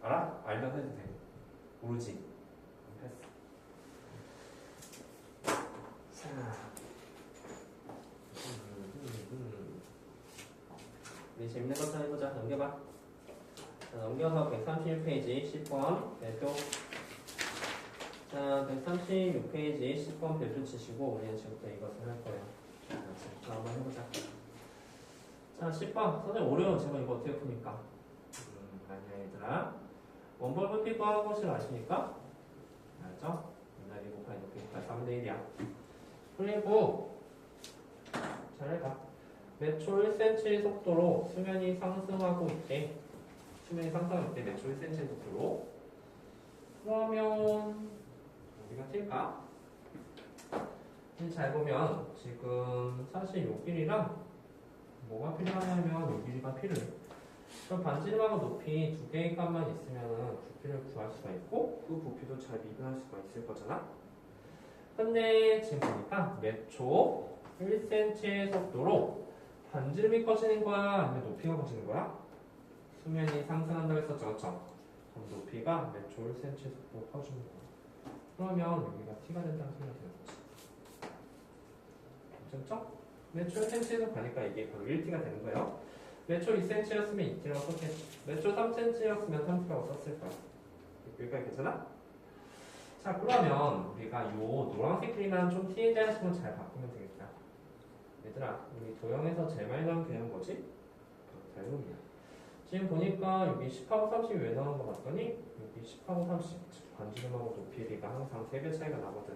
알아? 알면 해도 돼. 모르지? 패스. 자, 우리 재밌는 거 하나 해보자. 넘겨봐. 자, 넘겨서 136페이지 10번 별표. 자, 136페이지 10번 별표 치시고 우리는 지금부터 이것을 할 거예요. 자, 한번 해보자. 자, 10번. 선생님 어려운 제가 이거 어떻게 풉니까? 아니야 얘들아. 원본 부피 구하는 것을 아십니까? 알죠? 옛날에 곱하기 높이 곱하기 3분의 1이야. 그리고 잘해봐. 몇 초 1cm 속도로 수면이 상승하고 있대. 수면이 상승할 때 몇 초 1cm 속도로. 그러면 어디가 튈까? 잘 보면 지금 사실 요 길이랑 뭐가 필요하냐면 요 길이가 필요해. 그럼 반지름하고 높이 두 개의 값만 있으면 부피를 구할 수가 있고 그 부피도 잘 미분할 수가 있을 거잖아. 근데 지금 보니까 몇 초 1cm의 속도로 반지름이 커지는 거야? 아니면 높이가 커지는 거야? 수면이 상승한다고 했었죠. 그렇죠? 그럼 높이가 몇 초 1cm의 속도로 커지는 거야. 그러면 여기가 t가 된다는 소리가 되는 거지. 괜찮죠? 몇 초 1cm에서 가니까 이게 바로 1t가 되는 거예요. 몇 초 2cm였으면 2t라고 썼겠지. 몇 초 3cm였으면 3t라고 썼을 거야. 여기까지 괜찮아? 자, 그러면 우리가 요 노란색 길이만 좀 t에 대한 식으로 잘 바꾸면 되겠다. 얘들아, 우리 도형에서 제일 많이 나온 개념은 뭐지? 닮음이야. 지금 보니까 여기 10하고 30이 왜 나온 거 봤더니 여기 10하고 30, 즉 반지름하고 높이가 항상 3배 차이가 나거든.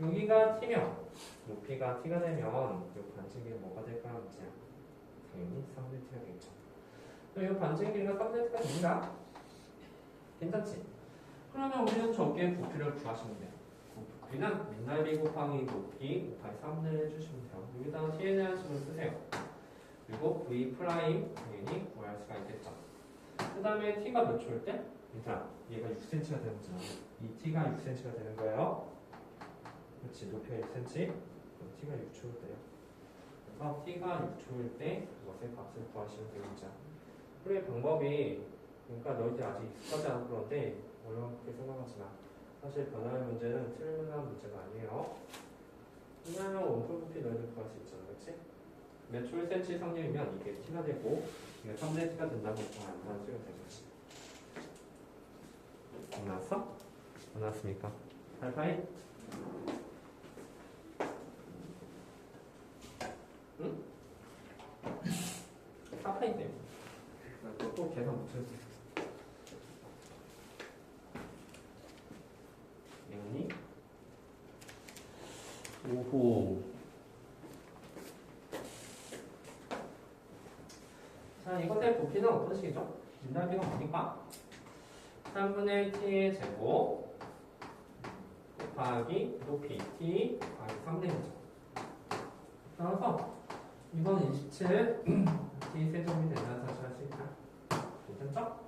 여기가 t면 높이가 t가 되면 이 반지름이 뭐가 될까라는 문제야. 당연히 3분의 t가 되겠죠. 그럼 이 반지름 길이가 3분의 t가 됩니다. 괜찮지? 그러면 우리는 저기에 부피를 구하시면 돼요. 그 부피는 민날비 곱하기 높이 곱하기 3분의 1 해주시면 돼요. 여기다가 t에 대한 식을 쓰세요. 그리고 v 프라임 당연히 구할 수가 있겠죠. 그 다음에 t가 몇 초일 때? 얘들아, 얘가 6cm가 되는 거잖아. 이 t가 6cm가 되는 거예요. 그렇지, 높이가 6cm, 그럼 t가 6초일 때요. 그래서 t가 6초일 때 그것의 값을 구하시면 되겠죠. 그의 방법이, 그러니까 너희들 아직 익숙하지 않아서 그런데 어렵게 생각하지 마. 사실 변화의 문제는 틀림난 문제가 아니에요. 왜냐하면 원뿔 부피 너희들 구할 수 있잖아, 그렇지? 몇 초 1cm 상렬이면 이게 t가 되고 이게 3분의 t가 된다고 안다는 소리가 된 거지. 안 나왔어? 안 나왔습니까? 하이파이? 응? 4파이 때문에 또 계산 못했어. 영니? 오호. 자, 이것의 부피는 어떤 식이죠? 민날비가 뭡니까? 3분의 t의 제곱 곱하기 높이 t 곱하기 3분의 1이죠. 따라서 이번 27 t 세제곱이 된다는 사실을 할 수 있다. 괜찮죠?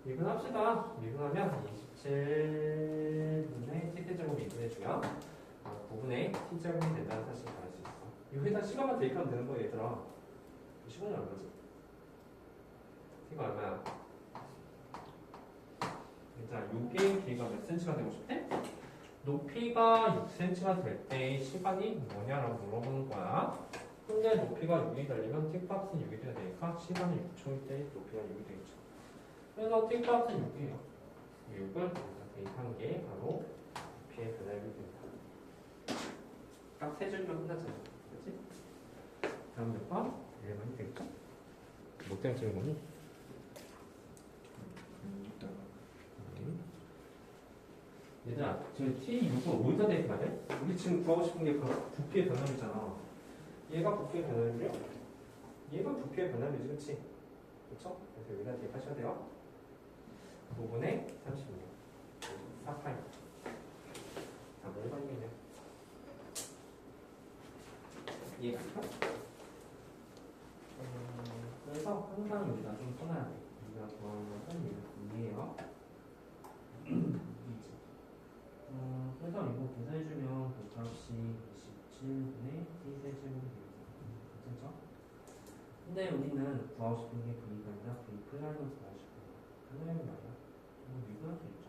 미분합시다. 미분하면 27분의 t 세제곱이 2분해주면 9분의 t 제곱이 된다는 사실을 알 수 있어. 여기다 시간만 대입하면 되는 거야, 얘들아. 시간이 얼마지? 높이가 얼마야? 자, 요게 길이가 몇 cm가 되고 싶대? 높이가 6cm가 될 때 시간이 뭐냐라고 물어보는 거야. 근데 높이가 6이 되려면 t값은 6이 돼야 되니까 시간이 6초일 때 높이가 6이 되겠죠. 그래서 t값은 6이에요. 6을 대입한 게 바로 높이의 변화율이 됩니다. 딱 세 줄이면 끝났잖아. 그렇지? 다음 몇 번? 1번이 되겠죠? 뭐 때문에 찍은 거니? 얘들아, 지금 T6을 어디다 대입해야 돼? 우리 지금 구하고 싶은 게 바로 부피의 변화율이잖아. 얘가 부피의 변화율이요? 얘가 부피의 변화율이지, 그치? 그쵸? 그래서 여기다 대입하셔야 돼요. 5분의 36. 4파이. 자, 뭐 1번이겠네요. 이해가 가? 그래서 항상 여기다 좀 써놔야 돼. 우리가 구하는 것은 얘가 2예요. 그래서 이거 계산해주면 곱값이 27분의 t세제곱이 됩니다. 괜찮죠? 근데 우리는 구하고 싶은 게 v가 아니라 v 플라이너 구하고 싶은 거야. 플라이너 말이야. 이거 미분할 수 있죠?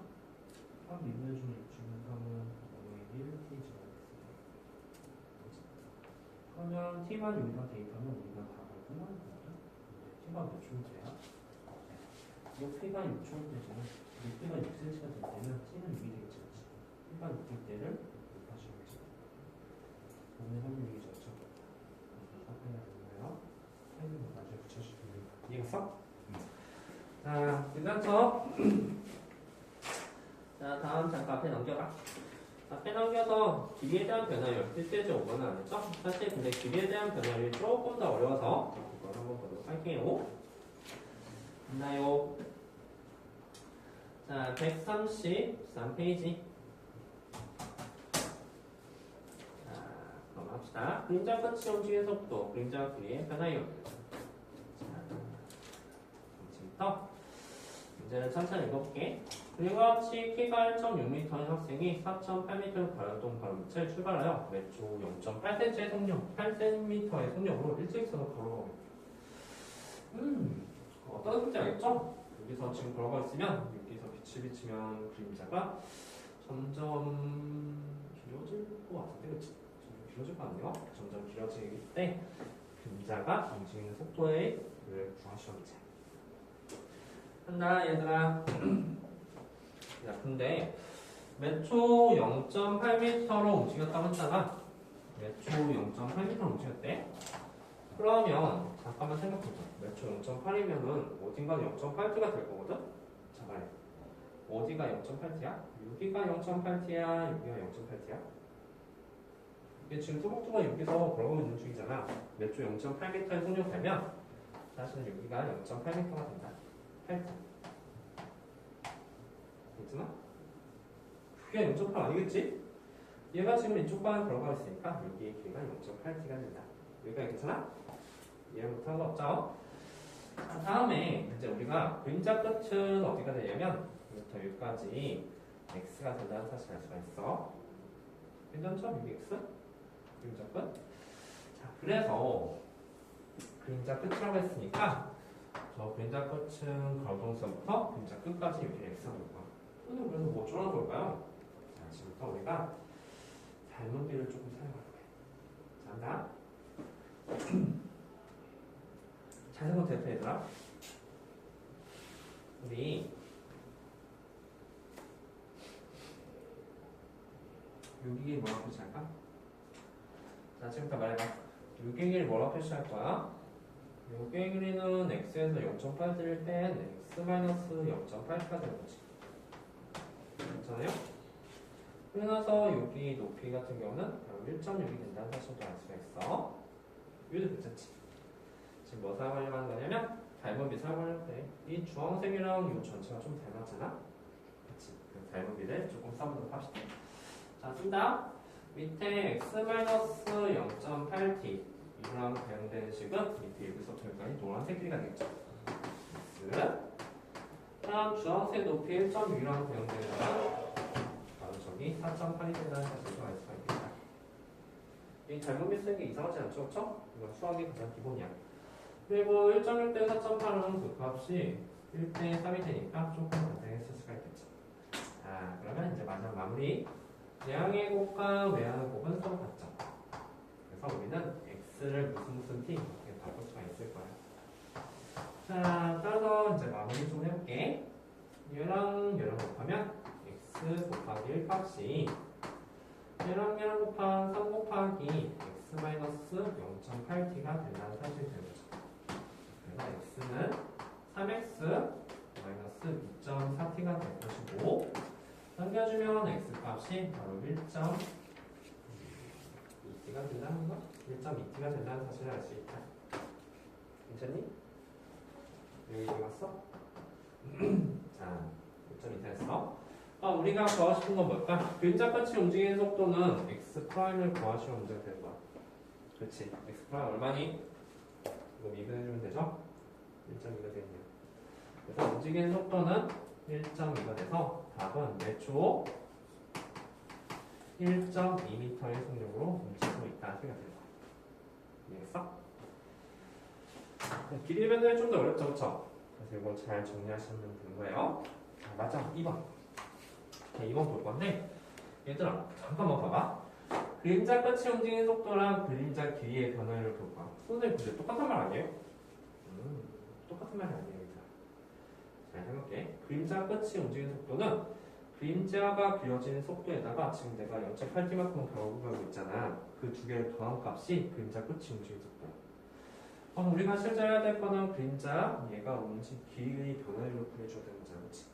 딱 미분해주면 6주면 5의 1 t제곱이 됐어요. 그러면 t만 여기다 대입하면 우리가 답을 끝나는 거거든? 근데 t가 몇 초일 때야? 높이가 6초일 때잖아. 높이가 6cm가 될 때는 t는 6이 되겠지. t가 6일 때를 곱하시겠지. 오늘 확률이 좋죠. 4파이가 됐나요? 파이는 나중에 붙여주시면 됩니다. 이해갔어? 자, 괜찮죠? 자, 다음 잠깐 앞에 넘겨봐. 앞에 넘겨서 길이에 대한 변화율, 실제적 5번은 안 했죠? 사실 근데 길이에 대한 변화율이 조금 더 어려워서 이걸 한번 보도록 할게요. 있나요? 자, 133페이지. 자, 그럼 합시다. 그림자 끝이 움직이는 속도, 그림자 길이의 변화율. 자, 지금부터 문제를 천천히 읽어볼게. 그리고 같이 키가 1.6m인 학생이 4.8m의 가로동 걸음을 출발하여 매초 0.8cm의 속력, 8cm의 속력으로 일직선으로 걸어가고 있다. 어떤 뜻인지 알겠죠? 여기서 지금 걸어가 있으면 여기서 빛을 비치면 그림자가 점점 길어질 것 같은데, 그치? 점점 길어질 것 같네요. 점점 길어질 때 그림자가 움직이는 속도를 구하시오겠지. 한다 얘들아. 야, 근데 매초 0.8m로 움직였다고 했잖아. 매초 0.8m로 움직였대. 그러면 잠깐만 생각해보자. 매초 0.8이면은 어딘가는 0.8t가 될 거거든? 자, 말해. 어디가 0.8t야? 여기가 0.8t야? 여기가 0.8t야? 이게 지금 뚜벅뚜벅 여기서 걸어가고 있는 중이잖아. 매초 0.8m의 속력 되면 사실은 여기가 0.8m가 된다. 8t. 있잖아? 그게 0.8 아니겠지? 얘가 지금 이쪽 방에 걸어가고 있으니까 여기의 길이가 0.8t가 된다. 여기가 괜찮아? 이해 못한 거 없죠? 자, 다음에 이제 우리가 그림자 끝은 어디가 되냐면 여기부터 여기까지 x가 된다는 사실을 알 수가 있어. 괜찮죠? 여기 x? 그림자 끝? 자, 그래서 그림자 끝이라고 했으니까 저 그림자 끝은 가로동선부터 그림자 끝까지 여기 x가 될 거야. 그래서 뭐 어쩌라는 걸까요? 자, 지금부터 우리가 닮은비를 조금 사용할 거야. 자, 한다. 잘 생각 됐다 얘들아. 우리 여기에 뭐라고 표시할까? 자, 지금부터 말해봐. 여기의 길이 뭐라고 표시할 거야? 여기의 길이는 x에서 0.8을 뺀 x-0.8가 되는 거지. 괜찮아요? 그러나서 여기 높이 같은 경우는 1.6이 된다는 사실도 알 수가 있어. 이것도 괜찮지? 지금 뭐 사용하려고 하는 거냐면 닮은비 사용하려고 해. 이 주황색이랑 이 전체가 좀 닮았잖아? 그치? 그 닮은비를 조금 써보도록 합시다. 자, 쓴다. 밑에 x-0.8t 이거랑 대응되는 식은 밑에 여기서부터 여기까지 노란색 길이가 되겠죠. 다음 주황색 높이 1.6이랑 대응되는 거랑 바로 저기 4.8이 된다는 사실도 알 수가 있겠다. 이 닮은비 쓰는 게 이상하지 않죠? 그쵸? 이건 수학의 가장 기본이야. 그리고 1.1대 4.8은 그 값이 1대 3이 되니까 조금 간단했을 수가 있겠죠. 자, 그러면 이제 마지막 마무리. 내항의 곱과 외항의 곱은 서로 같죠. 그래서 우리는 x를 무슨 t 이렇게 바꿀 수가 있을 거야. 자, 따라서 이제 마무리 좀 해볼게. 얘랑 곱하면 x 곱하기 1 값이 얘랑 곱한 3 곱하기 x 마이너스 0.8t가 된다는 사실이 되는 거죠. 그래서 x는 3x 마이너스 2.4t가 될 것이고 넘겨주면 x 값이 바로 1.2t가 된다는 거? 1.2t가 된다는 사실을 알 수 있다. 괜찮니? 여기 왔어? 자, 1.2t 했어. 우리가 구하고 싶은 건 뭘까? 그림자같이 움직이는 속도는 x 프라임을 구하시면 문제가 되는 거야. 그렇지. x 프라임 얼마니? 이거 미분해주면 되죠? 1.2가 되겠네요. 그래서 움직이는 속도는 1.2가 돼서 답은 매초 1.2m의 속력으로 움직이고 있다. 소리가 되는 거야. 이해했어? 길이 변동이 좀 더 어렵죠, 그쵸? 그래서 이거 잘 정리하시면 되는 거예요. 자, 맞아, 2번. 2번 볼 건데, 얘들아, 잠깐만 봐봐. 그림자 끝이 움직이는 속도랑 그림자 길이의 변화를 볼 거야. 선생님, 근데 똑같은 말 아니에요? 똑같은 말이 아니에요, 얘들아. 잘 해볼게. 그림자 끝이 움직이는 속도는 그림자가 그려지는 속도에다가 지금 내가 0.8t만큼 가고 있잖아. 그 두 개를 더한 값이 그림자 끝이 움직이는 속도야. 우리가 실제 해야 될 거는 그림자 얘가 움직 길이 변화율로 구해줘야 되는 거잖아, 그렇지?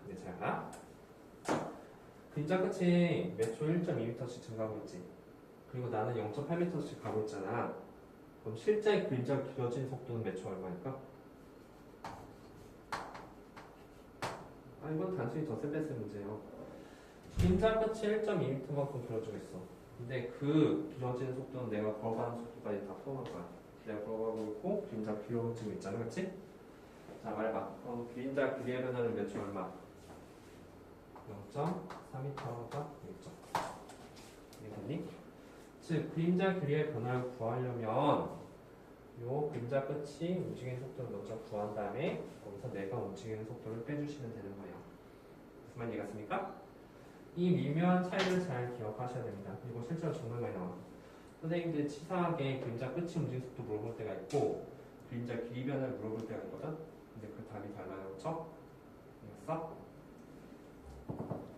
근데 잘 봐. 그림자 끝이 매초 1.2m씩 증가하고 있지. 그리고 나는 0.8m씩 가고 있잖아. 그럼 실제 그림자가 길어진 속도는 매초 얼마일까? 이건 단순히 덧셈 뺐을 문제예요. 그림자 끝이 1.2m만큼 길어지고 있어. 근데 그 길어지는 속도는 내가 걸어가는 속도까지 다 포함할 거야. 내가 걸어가고 있고 그림자 길어지고 있잖아, 그렇지? 자, 말해봐. 그럼 그림자 길이의 변화는 매초 얼마? 0.4m가 되겠죠. 이해됐니? 즉, 그림자 길이의 변화를 구하려면 요 그림자 끝이 움직이는 속도를 먼저 구한 다음에 거기서 내가 움직이는 속도를 빼주시면 되는 거예요. 무슨 말인지 갔습니까? 이 미묘한 차이를 잘 기억하셔야 됩니다. 이거 실제로 정말 많이 나와요. 선생님들 치사하게 그림자 끝이 움직이는 속도 물어볼 때가 있고 그림자 길이 변화를 물어볼 때가 있거든? 근데 그 답이 달라요. 그렇죠? 이해했어?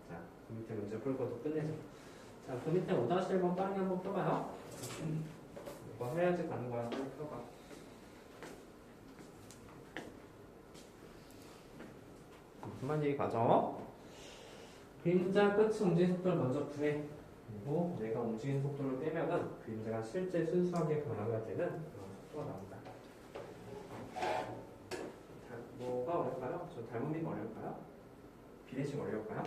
자, 그 밑에 문제 풀고도 끝내자. 자, 그 밑에 5-1번 빠르게 한번 펴봐요. 이거 해야지 가는 거야. 빨리 펴봐. 무슨 말인지 가죠? 그림자 끝이 움직이는 속도를 먼저 구해. 그리고 내가 움직이는 속도를 빼면은 그림자가 실제 순수하게 변화가 되는 그런 속도가 나온다. 뭐가 어려울까요? 저 닮은비가 어려울까요? 비례식 어려울까요?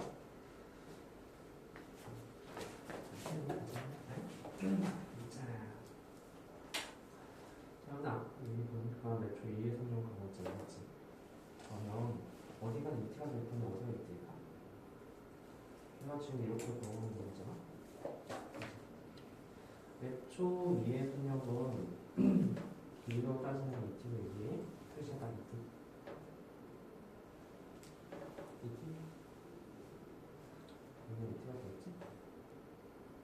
자, 여기 보니까 매초 2의 성령 가고 있잖아, 그치? 그러면 어디가 이티가 될 건데 어디가 이티일까? 내가 지금 이렇게 보는 거잖아? 매초 2의 성령은 길이로 따지면 이티고 이게 표시가 이티. 이티? 이게 이티가 되겠지?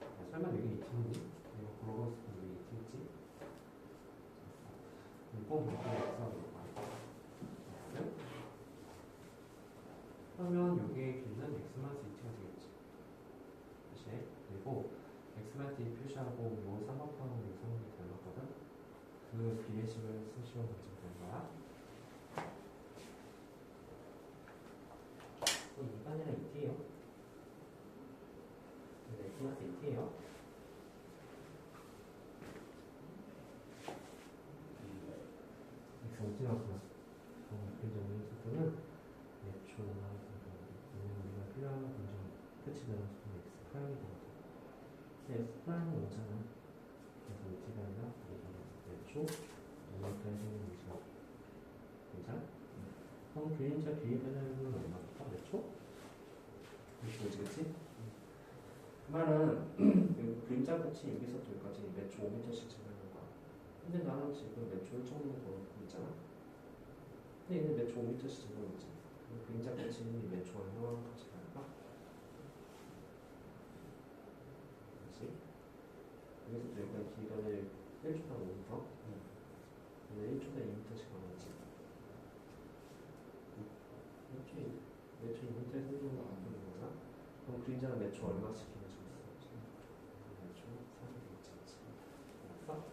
야, 설마 여기 이티인지? 내가 걸어봤을 때 왜 이티였지? 이거 이렇게 해서 그러면 여기의 길이는 x-2t가 되겠지. 다시 그리고 x-2 표시하고 요 삼각형은 이성이 닮았거든. 그 비례식을 쓰시면 되는 거야. 또 2가 아니라 2t예요. x-2t예요. x-2t만큼 그림자의 속도는 매초 왜냐면 우리가 필요한 그림자 끝이 되는 속도는 x 프라임이 되거든. 근데 x 프라임은 5잖아. 그래서 2t가 아니라 매초 5m까지 생기는 문제가 괜찮아? 그럼 그림자 길이 변화율은 얼마일까? 매초? 이렇게 오지겠지? 그 말은 그림자 끝이 여기서부터 여기까지 매초 5m씩 증가하는 거야. 근데 나는 지금 매초 1.5m 보고 있잖아. 근데 얘는 매초 5m씩 보고 있잖아. 그림자까지 매초 얼마나 같이 갈까? 그렇지? 여기서 여기까지 길이를 1초당 5m. 근데 1초당 2m씩 가겠지. 매초 2m에서 1초 나가는 거야. 그럼 그림자는 매초 얼마씩 길어졌어? 매초 3 있지. 알았어?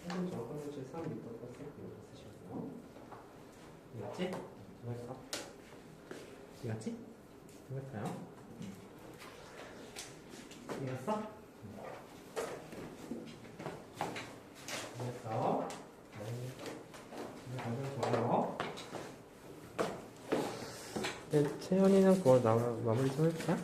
3은 정확한 것이 3m +1 이렇게 쓰시고요. 이해갔지? 이해갔어? 이해갔지? 이해갔어요? 이해갔어? 이해갔어? 네. 좋아요. 네, 채연이는 그거 마무리 좀 해볼까?